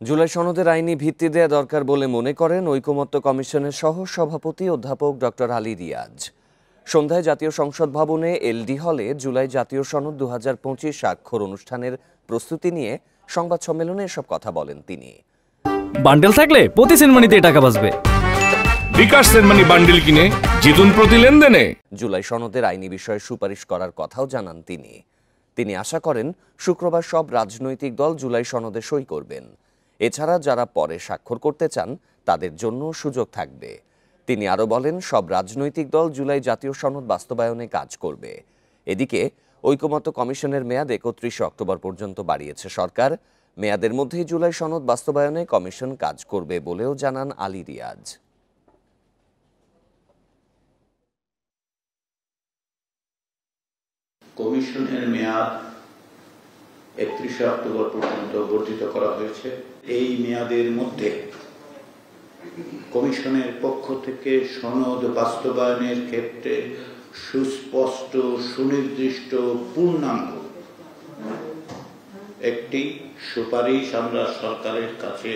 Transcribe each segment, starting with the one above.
জুলাই সনদের আইনি ভিত্তি দেয়া দরকার বলে মনে করেন ঐকমত্য কমিশনের সহ সভাপতি অধ্যাপক ডক্টর আলী রিয়াজ। সন্ধ্যায় জাতীয় সংসদ ভবনে এলডি হলে জুলাই জাতীয় সনদ 2025 স্বাক্ষর অনুষ্ঠানের প্রস্তুতি নিয়ে সংবাদ সম্মেলনে এসব কথা বলেন তিনি। বান্ডেল থাকলে প্রতি সেনমানিতে টাকা বাঁচবে। বিকাশ সেনমানি বান্ডেল কিনে জিতুন প্রতি লেনদেনে। জুলাই সনদের আইনি বিষয়ে সুপারিশ করার কথাও জানান তিনি আশা করেন শুক্রবার সব রাজনৈতিক দল জুলাই সনদে সই করবেন। এছাড়া যারা পরে স্বাক্ষর করতে চান তাদের জন্য সুযোগ থাকবে। তিনি আরও বলেন, সব রাজনৈতিক দল জুলাই জাতীয় সনদ বাস্তবায়নে কাজ করবে। এদিকে ঐকমত্য কমিশনের মেয়াদ 31 অক্টোবর পর্যন্ত বাড়িয়েছে সরকার। মেয়াদের মধ্যেই জুলাই সনদ বাস্তবায়নে কমিশন কাজ করবে বলেও জানান আলী রিয়াজ। কমিশনের মেয়াদ 31 অক্টোবর পর্যন্ত বর্ধিত করা হয়েছে। এই মেয়াদের মধ্যে কমিশনের পক্ষ থেকে সনদ বাস্তবায়নের ক্ষেত্রে সুস্পষ্ট, সুনির্দিষ্ট, পূর্ণাঙ্গ একটি সুপারিশ আমরা সরকারের কাছে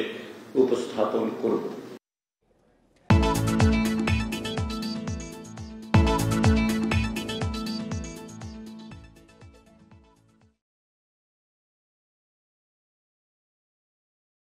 উপস্থাপন করব।